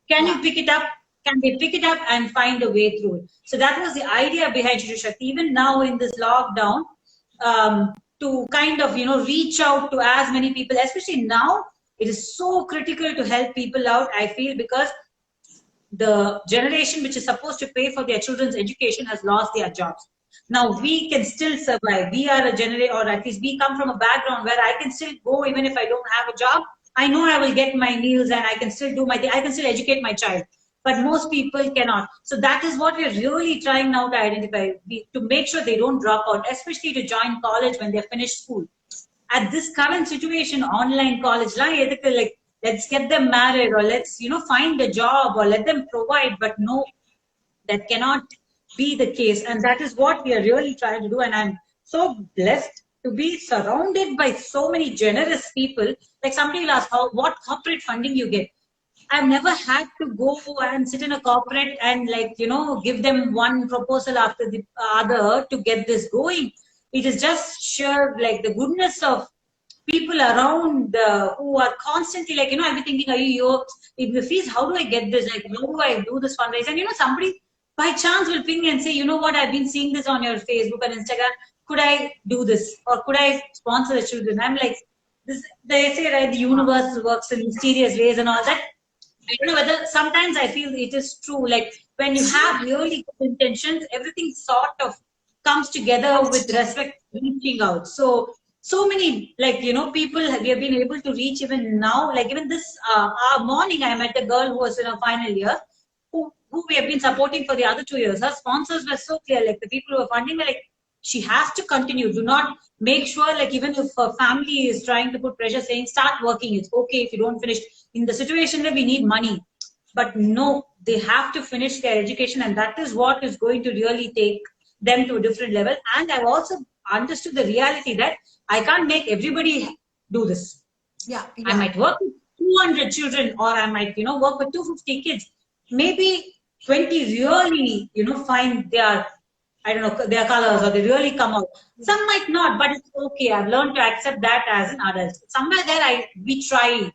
Can you Yeah. pick it up? Can they pick it up and find a way through it? So that was the idea behind Shishu Shakti. Even now in this lockdown, to kind of reach out to as many people, especially now, it is so critical to help people out. I feel because the generation which is supposed to pay for their children's education has lost their jobs. Now we can still survive. We are a generation, or at least we come from a background where I can still go even if I don't have a job. I know I will get my meals and I can still do my thing. I can still educate my child. But most people cannot. So that is what we're really trying now to identify, to make sure they don't drop out, especially to join college when they're finished school. At this current situation, online college, like, let's get them married, or let's find a job, or let them provide. But no, that cannot be the case, and that is what we are really trying to do. And I'm so blessed to be surrounded by so many generous people. Like, somebody will ask, what corporate funding you get? I've never had to go and sit in a corporate and give them one proposal after the other to get this going. It is just sheer like the goodness of people around who are constantly I'll be thinking, if the fees, how do I get this? Like, how do I do this fundraise? And somebody by chance will ping me and say, you know what, I've been seeing this on your Facebook and Instagram. Could I do this? Or could I sponsor the children? I'm like, this, they say, right, the universe works in mysterious ways and all that. I don't know whether sometimes I feel it is true. Like, when you It's true. have really good intentions, everything sort of comes together Comes with together. respect to reaching out. So many people we have been able to reach even now. Like, even this morning, I met a girl who was in her final year, who we have been supporting for the other 2 years. Her sponsors were so clear. Like, the people who are funding were like, she has to continue. Do not make sure, like, even if her family is trying to put pressure, saying, start working. It's okay if you don't finish. In the situation where we need money. But no, they have to finish their education, and that is what is going to really take them to a different level. And I've also understood the reality that I can't make everybody do this. Yeah, I yeah. might work with 200 children, or I might, work with 250 kids. Maybe 20 really, find their, I don't know, their colors, or they really come out. Some might not, but it's okay. I've learned to accept that as an adult. Somewhere there, we try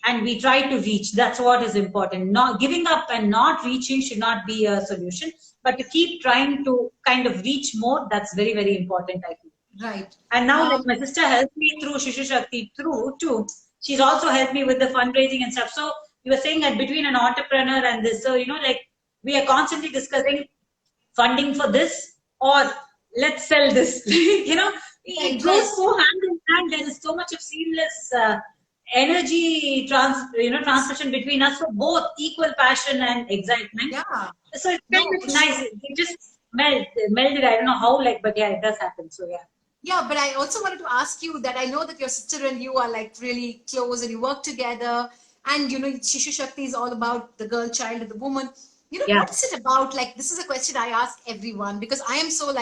and we try to reach. That's what is important. Not giving up and not reaching should not be a solution, but to keep trying to kind of reach more, that's very, very important, I feel. Right. And now, like, my sister helped me through Shishu Shakthi through too. She's also helped me with the fundraising and stuff. So you were saying that between an entrepreneur and this, so like we are constantly discussing funding for this, or let's sell this. It goes so hand in hand. There is so much of seamless energy transmission between us for both equal passion and excitement. Yeah. So it's kind of nice. It just melded. I don't know how, but yeah, it does happen. So yeah. Yeah, but I also wanted to ask you that I know that your sister and you are like really close and you work together, and Shishu Shakti is all about the girl child and the woman. What is it about? Like, this is a question I ask everyone, because I am so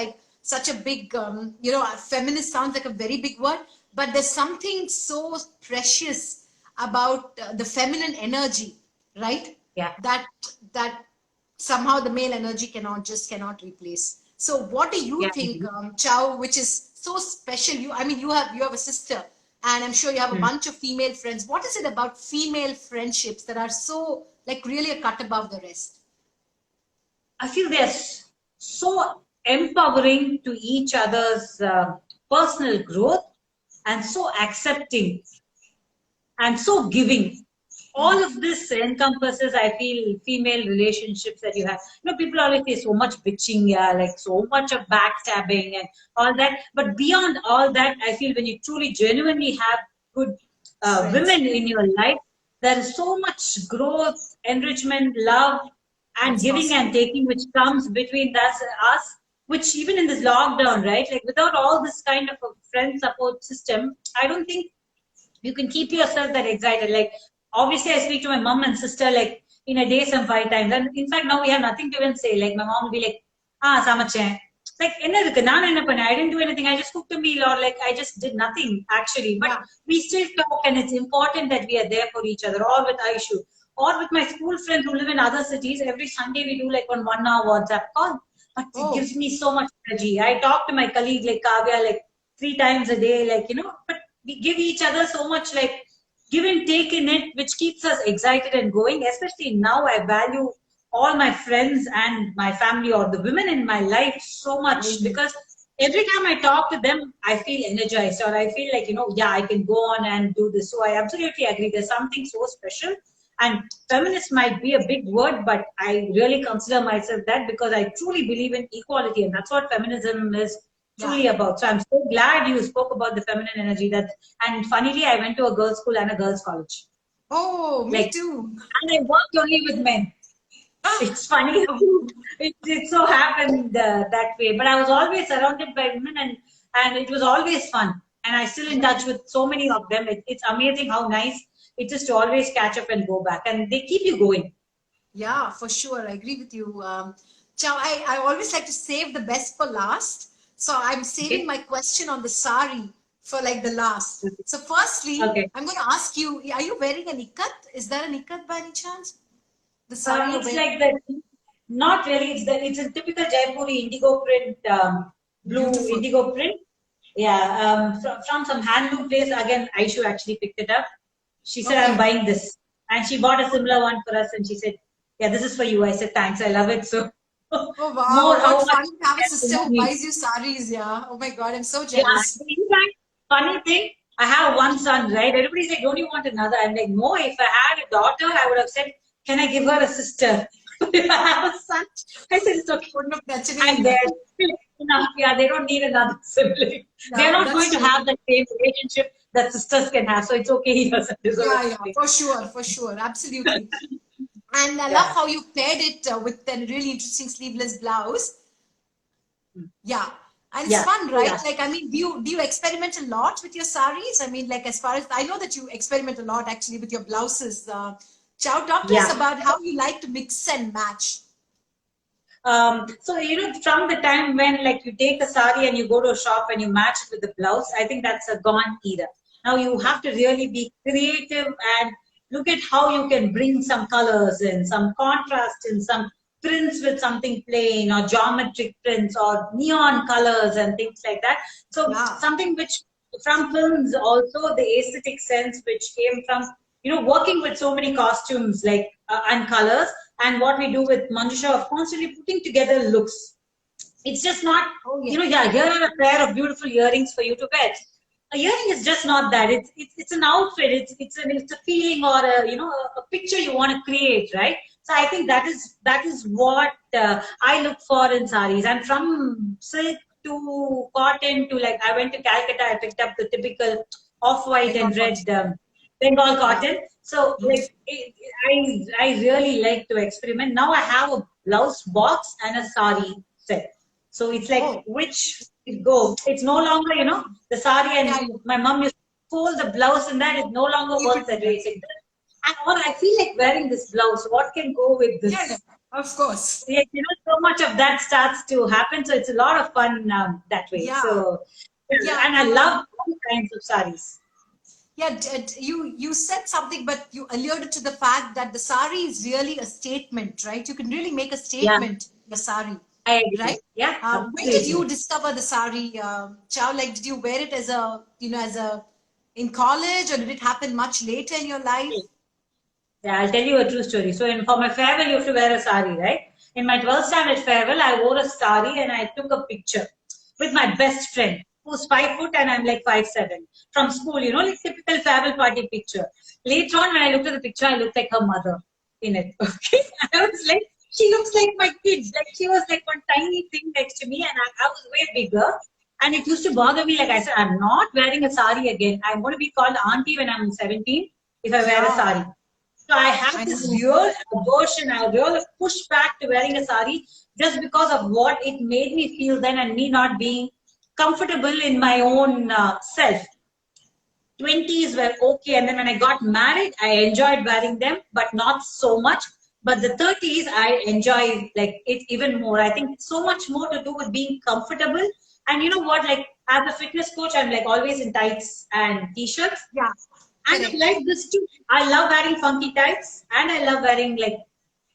such a big, feminist sounds like a very big word, but there's something so precious about the feminine energy, right? Yeah. That somehow the male energy cannot replace. So what do you think, Chow, which is so special? You have a sister, and I'm sure you have a bunch of female friends. What is it about female friendships that are so really a cut above the rest? I feel they're so empowering to each other's personal growth, and so accepting and so giving. All of this encompasses, I feel, female relationships that you have. People always say so much bitching, so much of backstabbing and all that. But beyond all that, I feel when you truly, genuinely have good women in your life, there is so much growth, enrichment, love, and That's giving awesome. and taking which comes between us, which even in this lockdown, right? Without all this kind of a friend support system, I don't think you can keep yourself that excited. Obviously, I speak to my mom and sister in a day some 5 times. And in fact, now we have nothing to even say. My mom will be like, samachen. I didn't do anything. I just cooked a meal, or I just did nothing actually. But we still talk, and it's important that we are there for each other, or with Aishu, or with my school friends who live in other cities. Every Sunday we do on 1 hour WhatsApp call. But it gives me so much energy. I talk to my colleague Kavya 3 times a day, but we give each other so much give and take in it, which keeps us excited and going. Especially now, I value all my friends and my family, or the women in my life, so much, because every time I talk to them, I feel energized, or I feel I can go on and do this. So I absolutely agree. There's something so special. And feminist might be a big word, but I really consider myself that, because I truly believe in equality, and that's what feminism is truly about. So I'm so glad you spoke about the feminine energy. And funnily, I went to a girls' school and a girls' college. Oh, me too. And I worked only with men. It's funny. It so happened that way. But I was always surrounded by women, and it was always fun. And I'm still in touch with so many of them. It's amazing how nice it is to always catch up and go back. And they keep you going. Yeah, for sure. I agree with you. Chow, I always like to save the best for last. So I'm saving my question on the sari for the last. So firstly, I'm going to ask you, are you wearing a ikat? Is that an ikat by any chance? The sari it's like that. Not really. It's a typical Jaipuri indigo print, blue Beautiful. indigo print. Yeah, from some handloom place. Again, Aishu actually picked it up. She said, I'm buying this. And she bought a similar one for us. And she said, yeah, this is for you. I said, thanks. I love it. So, oh, wow. What fun to have a sister who buys you saris. Yeah. Oh, my God. I'm so jealous. Yeah. In fact, funny thing, I have one son, right? Everybody's like, don't you want another? I'm like, no, if I had a daughter, I would have said, can I give her a sister? If I have a son, I said, it's okay. And they don't need another sibling. No, they're not going to have the same relationship that sisters can have. So it's okay. He doesn't deserve it. Yeah, for sure. Absolutely. And I love how you paired it with a really interesting sleeveless blouse. Yeah. And it's fun, right? Do you experiment a lot with your saris? As far as I know that you experiment a lot actually with your blouses. Chow, talk to us about how you like to mix and match. So, from the time when you take a sari and you go to a shop and you match it with the blouse, I think that's a gone era. Now you have to really be creative and look at how you can bring some colors in, some contrast in, some prints with something plain, or geometric prints, or neon colors and things like that. So something which from films also, the aesthetic sense which came from working with so many costumes like and colors, and what we do with Manjusha of constantly putting together looks. It's just not, Oh, yeah. yeah, here are a pair of beautiful earrings for you to wear. A earring is just not that. It's an outfit. It's a feeling or a picture you want to create, right? So I think that is what I look for in sarees. And from silk to cotton to, like, I went to Calcutta, I picked up the typical off-white Bengal and red cotton. Bengal Yeah. cotton. So like I really like to experiment. Now I have a blouse box and a sari set. So it's like, Oh, which it go. It's no longer, the sari, yeah. and my mom used to fold the blouse, and that is no longer Keep worth it the together. dress. And all, I feel like wearing this blouse. What can go with Yeah, yeah. this? Of course. Yeah, so much of that starts to happen. So it's a lot of fun that way. Yeah. So, yeah, Yeah. and I love all kinds of saris. Yeah, you said something, but you alluded to the fact that the sari is really a statement, right? You can really make a Yeah, statement in the sari, I agree. right? Yeah, When did you absolutely. discover the sari, Chow? Like, did you wear it as a in college, or did it happen much later in your life? Yeah, I'll tell you a true story. So, for my farewell, you have to wear a sari, right? In my 12th standard farewell, I wore a sari and I took a picture with my best friend, who's 5 foot and I'm like 5'7", from school. Like typical farewell party picture. Later on, when I looked at the picture, I looked like her mother in it. Okay, I was like, she looks like my kid. Like, she was like one tiny thing next to me, and I was way bigger. And it used to bother me. Like I said, I'm not wearing a sari again. I'm going to be called auntie when I'm 17 if I wear a Yeah, sari. So I I have this know. real aversion, a real pushback to wearing a sari, just because of what it made me feel then, and me not being comfortable in my own self. 20s were okay, and then when I got married, I enjoyed wearing them, but not so much. But the 30s, I enjoy like it even more. I think it's so much more to do with being comfortable. And you know what? Like, as a fitness coach, I'm like always in tights and t-shirts. Yeah, And I correct. like this too. I love wearing funky tights, and I love wearing like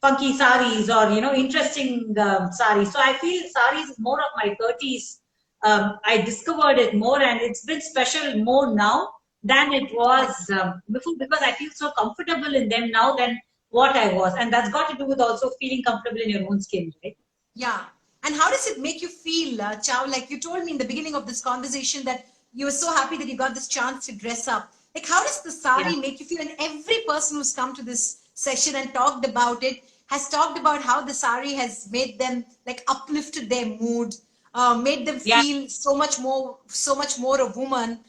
funky saris, or interesting saris. So I feel saris is more of my 30s. I discovered it more, and it's been special more now than it was before, because I feel so comfortable in them now than what I was, and that's got to do with also feeling comfortable in your own skin, right? Yeah. And how does it make you feel, Chow? Like, you told me in the beginning of this conversation that you were so happy that you got this chance to dress up. Like, how does the Yeah, sari make you feel? And every person who's come to this session and talked about it has talked about how the sari has made them, like, uplifted their mood, made them yeah, feel so much more a woman,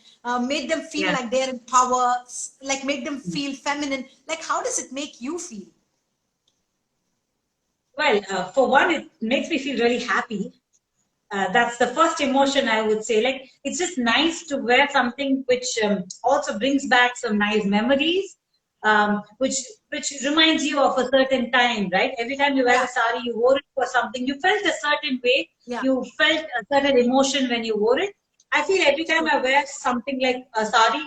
made them feel yeah. like they're in power, like, make them feel feminine. Like, how does it make you feel? Well, for one, it makes me feel really happy. That's the first emotion I would say. Like, it's just nice to wear something which also brings back some nice memories, which reminds you of a certain time, right? Every time you wear Yeah, a sari, you wore it for something. You felt a certain way. yeah. You felt a certain emotion when you wore it. I feel every time True. I wear something like a sari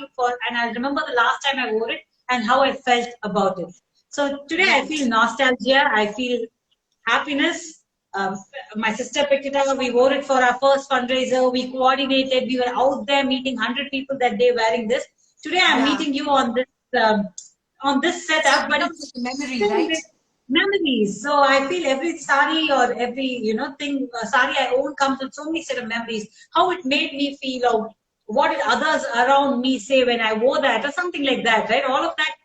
and I remember the last time I wore it and how I felt about it. So today I Right. feel nostalgia. I feel happiness. My sister picked it up. We wore it for our first fundraiser. We coordinated. We were out there meeting 100 people that day wearing this. Today I'm Yeah. meeting you on this So setup, it but becomes it's like a memory, still right? with memories. So I feel every sari or every thing sari I own comes with so many set of memories. How it made me feel, or what did others around me say when I wore that, or something like that, right? All of that.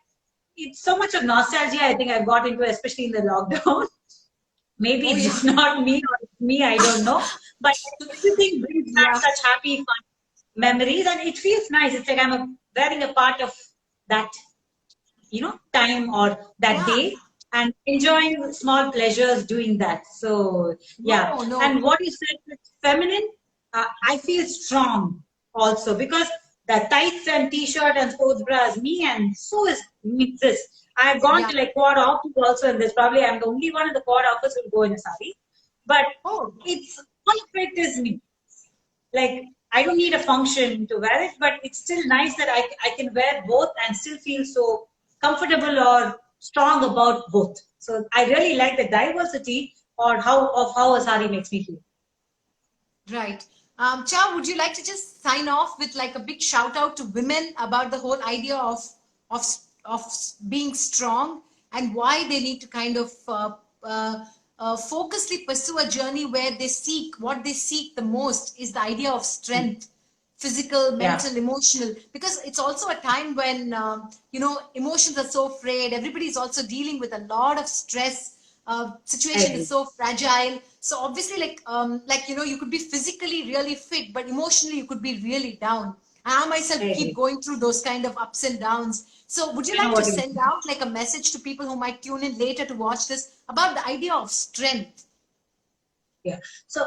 It's so much of nostalgia. I think I've got into, especially in the lockdown. Maybe Oh, it's yeah. just not me, or it's me, I don't know. But everything brings back Yeah. such happy, fun memories, and it feels nice. It's like wearing a part of that, time or that Yeah. day, and enjoying small pleasures doing that. So, yeah. No, no. And what you said with feminine, I feel strong also, because the tights and t-shirt and sports bras, me, and so is me, this. I've gone Yeah. to like quad office also in this. Probably I'm the only one in the quad office who will go in a sari. But Oh, it's all of it is me. Like, I don't need a function to wear it, but it's still nice that I can wear both and still feel so comfortable or strong about both. So I really like the diversity or how a sari makes me feel. right. Cha, would you like to just sign off with like a big shout out to women about the whole idea of being strong, and why they need to kind of focusly pursue a journey where they seek, what they seek the most is the idea of strength, physical, Yeah. mental, emotional, because it's also a time when emotions are so frayed. Everybody is also dealing with a lot of stress. I Situation is agree. so fragile. So obviously, you could be physically really fit, but emotionally you could be really down. I myself I keep agree. going through those kind of ups and downs. So would you I know like to what you mean. send out like a message to people who might tune in later to watch this about the idea of strength? Yeah. So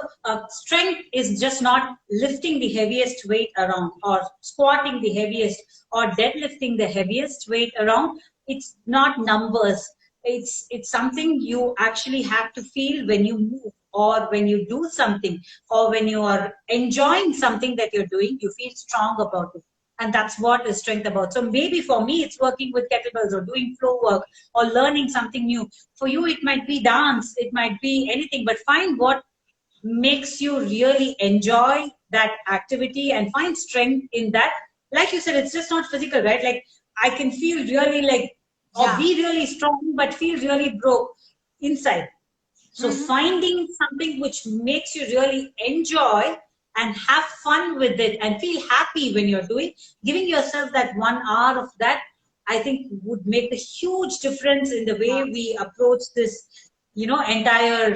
strength is just not lifting the heaviest weight around, or squatting the heaviest, or deadlifting the heaviest weight around. It's not numbers. It's something you actually have to feel when you move, or when you do something, or when you are enjoying something that you're doing. You feel strong about it. And that's what is strength about. So maybe for me, it's working with kettlebells, or doing flow work, or learning something new. For you, it might be dance, it might be anything, but find what makes you really enjoy that activity and find strength in that. Like you said, it's just not physical, right? Like I can feel really like, or Yeah. be really strong, but feel really broke inside. So Hmm. finding something which makes you really enjoy and have fun with it and feel happy when you're doing, giving yourself that 1 hour of that, I think would make a huge difference in the way Yeah. we approach this, entire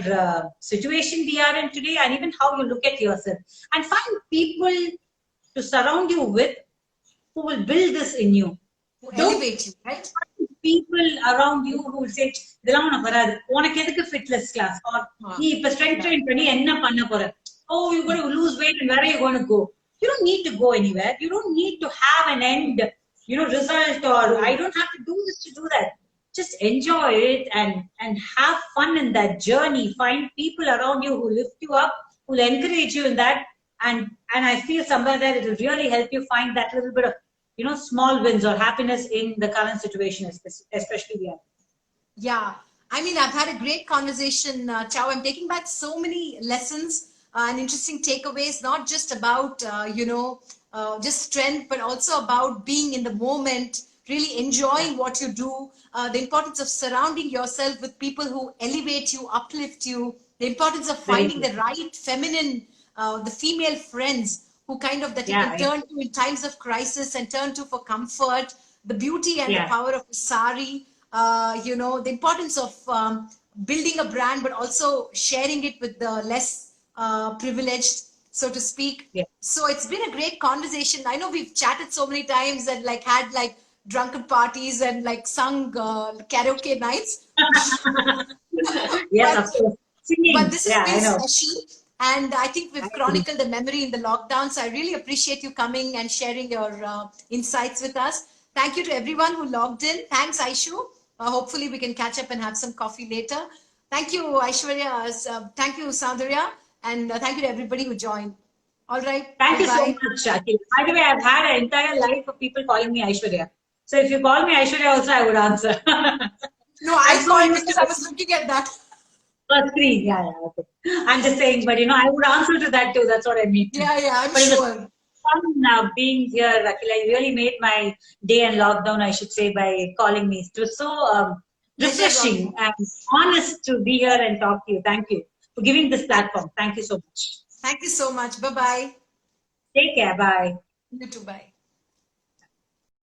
situation we are in today, and even how you look at yourself. And find people to surround you with who will build this in you. To Don't elevate you, right? find people around you who will say, இதெல்லாம் உனக்கு வராது, உனக்கு எதுக்கு fitness class, or நீ இப்ப strength Yeah. train பண்ணி என்ன பண்ண போற, oh you're going to lose weight and where are you going to go. You don't need to go anywhere. You don't need to have an end, result, or I don't have to do this to do that. Just enjoy it and have fun in that journey. Find people around you who lift you up, who will encourage you in that. And I feel somewhere that it will really help you find that little bit of, small wins or happiness in the current situation, especially we are. Yeah, I mean, I've had a great conversation, Chow. I'm taking back so many lessons and interesting takeaways, not just about, just strength, but also about being in the moment, really Yeah, enjoying what you do, the importance of surrounding yourself with people who elevate you, uplift you, the importance of very finding true. the right feminine, the female friends who kind of that you can Yeah, turn to in times of crisis and turn to for comfort, the beauty and the yeah, power of the sari, the importance of building a brand, but also sharing it with the less privileged, so to speak. yeah. So it's been a great conversation. I know we've chatted so many times and like had like drunken parties and like sung karaoke nights. Yes, but of course. but Singing. this has Yeah, been I know. special, and I think I we've agree. chronicled the memory in the lockdown. So I really appreciate you coming and sharing your insights with us. Thank you to everyone who logged in. Thanks, Aishu. Hopefully, we can catch up and have some coffee later. Thank you, Aishwarya. Thank you, Soundarya. And thank you to everybody who joined. All right. Thank you so Goodbye. much, Akhil. By the way, I've had an entire life of people calling me Aishwarya. So if you call me Aishwarya also, I would answer. No, I'm I so called used to because I was looking at that. screen. Yeah, yeah, okay. I'm just saying, but I would answer to that too. That's what I mean. Yeah, I'm But it was sure. fun being here, Akhil. You really made my day and lockdown, I should say, by calling me. It was so Pleasure's all refreshing mine. and honest to be here and talk to you. Thank you for giving this platform. Thank you so much. Thank you so much. Bye bye. Take care. Bye. You too. Bye.